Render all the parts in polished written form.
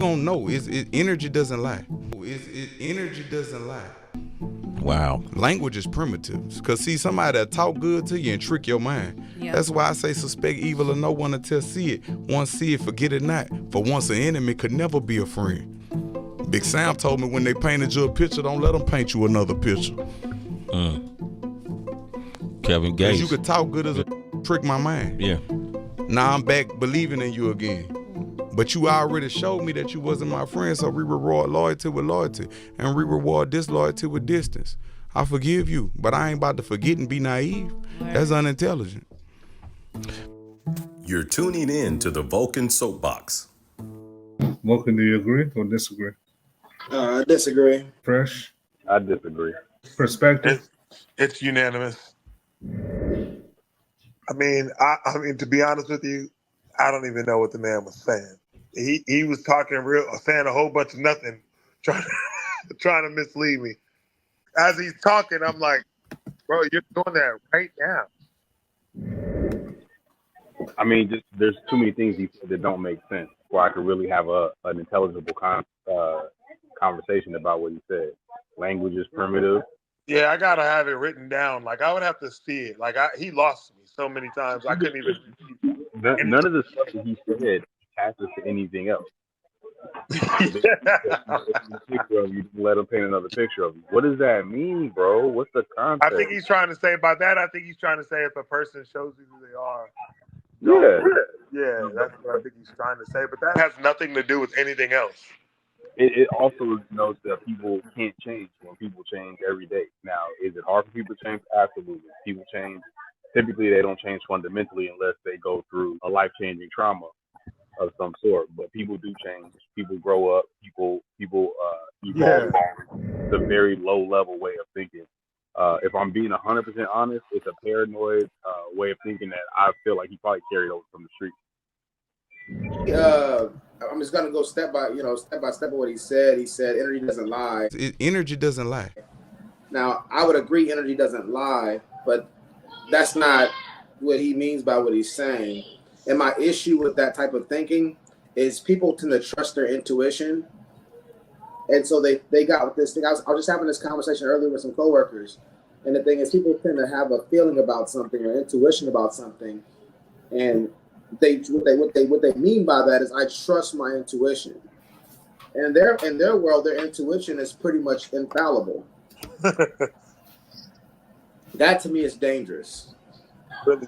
gonna know energy doesn't lie. Energy doesn't lie. Wow. Language is primitive. Because, see, somebody that talk good to you and trick your mind. Yeah. That's why I say suspect evil of no one until see it. Once see it, forget it not. For once an enemy could never be a friend. Big Sam told me when they painted you a picture, don't let them paint you another picture. Kevin Because Gates. you could talk good as a trick my mind. Yeah. Now I'm back believing in you again. But you already showed me that you wasn't my friend, so we reward loyalty with loyalty, and we reward disloyalty with distance. I forgive you, but I ain't about to forget and be naive. That's unintelligent. You're tuning in to the Vulcan Soapbox. Vulcan, do you agree or disagree? I disagree. Fresh I disagree. perspective. It's unanimous. I mean, to be honest with you, I don't even know what the man was saying. He was talking saying a whole bunch of nothing, trying to mislead me. As he's talking, I'm like, bro, you're doing that right now. I mean, just there's too many things he said that don't make sense where I could really have an intelligible conversation about what he said. Language is primitive. Yeah, I gotta have it written down. Like I would have to see it. Like he lost me so many times I couldn't even. None of the stuff that he said attaches to anything else. Picture of you, let him paint another picture of you. What does that mean, bro? What's the concept? I think he's trying to say by that. I think he's trying to say if a person shows you who they are. Yeah, that's what I think he's trying to say. But that has nothing to do with anything else. It also notes that people can't change when people change every day. Now, is it hard for people to change? Absolutely. People change. Typically, they don't change fundamentally unless they go through a life-changing trauma of some sort. But people do change. People grow up. People evolve. It's a very low-level way of thinking. If I'm being 100% honest, it's a paranoid way of thinking that I feel like he probably carried over from the street. I'm just gonna go step by step of what he said. He said energy doesn't lie. Energy doesn't lie. Now, I would agree energy doesn't lie, but that's not what he means by what he's saying. And my issue with that type of thinking is people tend to trust their intuition. And so they got with this thing. I was just having this conversation earlier with some coworkers. And the thing is, people tend to have a feeling about something or intuition about something. And what they mean by that is I trust my intuition. And in their world, their intuition is pretty much infallible. That to me is dangerous. Really?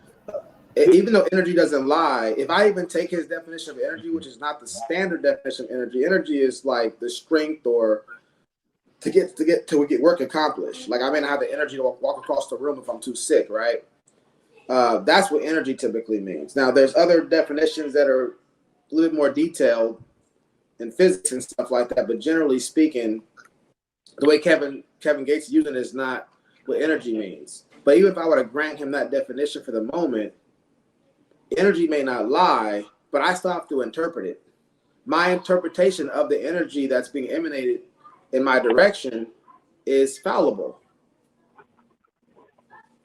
Even though energy doesn't lie, if I even take his definition of energy, which is not the standard definition of energy is like the strength or to get work accomplished. Like I may not have the energy to walk across the room if I'm too sick, right? That's what energy typically means. Now, there's other definitions that are a little bit more detailed in physics and stuff like that. But generally speaking, the way Kevin Gates is using it is not what energy means. But even if I were to grant him that definition for the moment, energy may not lie, but I still have to interpret it. My interpretation of the energy that's being emanated in my direction is fallible.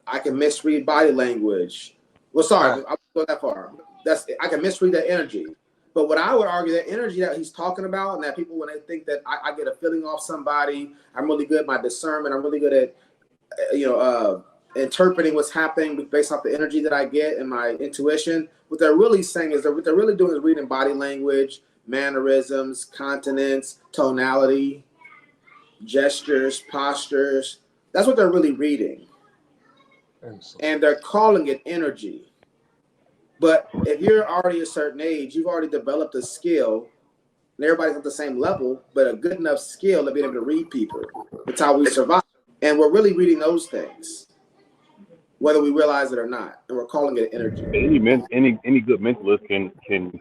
I can misread body language. Well, sorry, I won't go that far. I can misread that energy. But what I would argue, that energy that he's talking about, and that people, when they think that I get a feeling off somebody, I'm really good at my discernment, I'm really good at, interpreting what's happening based off the energy that I get and my intuition. What they're really saying is that what they're really doing is reading body language, mannerisms, continence, tonality, gestures, postures. That's what they're really reading. And they're calling it energy. But if you're already a certain age, you've already developed a skill, and everybody's at the same level, but a good enough skill to be able to read people. That's how we survive. And we're really reading those things, whether we realize it or not. And we're calling it energy. Any good mentalist can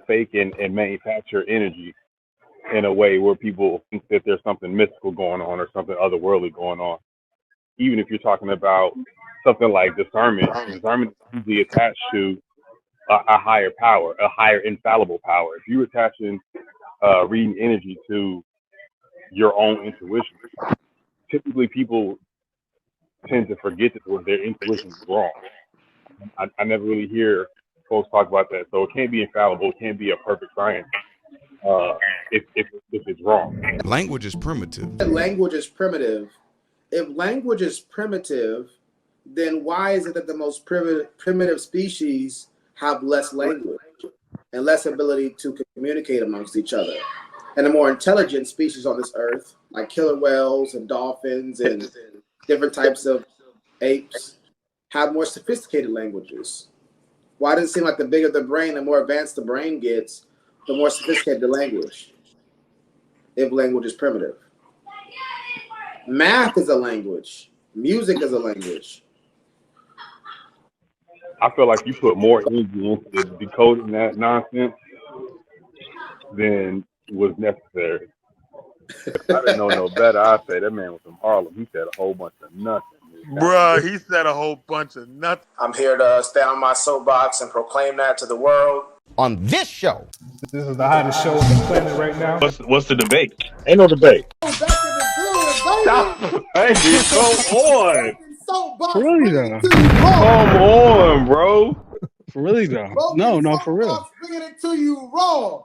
fake and manufacture energy in a way where people think that there's something mystical going on or something otherworldly going on. Even if you're talking about something like discernment is usually attached to a higher power, a higher infallible power. If you're attaching reading energy to your own intuition, typically people tend to forget that their intuition is wrong. I never really hear folks talk about that. So it can't be infallible. It can't be a perfect science. if it's wrong. Language is primitive. Language is primitive. If language is primitive, then why is it that the most primitive species have less language and less ability to communicate amongst each other? And the more intelligent species on this earth, like killer whales and dolphins and different types of apes, have more sophisticated languages. Why does it seem like the bigger the brain, the more advanced the brain gets, the more sophisticated the language, if language is primitive? Math is a language. Music is a language. I feel like you put more energy into decoding that nonsense than was necessary. If I didn't know no better, I'd say that man was from Harlem. He said a whole bunch of nothing. Bruh, he said a whole bunch of nothing. I'm here to stand on my soapbox and proclaim that to the world. On this show. This is the hottest show on the planet right now. What's the debate? Ain't no debate. Stop. Hey, come on. For really though. Come on, bro. For really though. No, for real. Bringing it to you raw.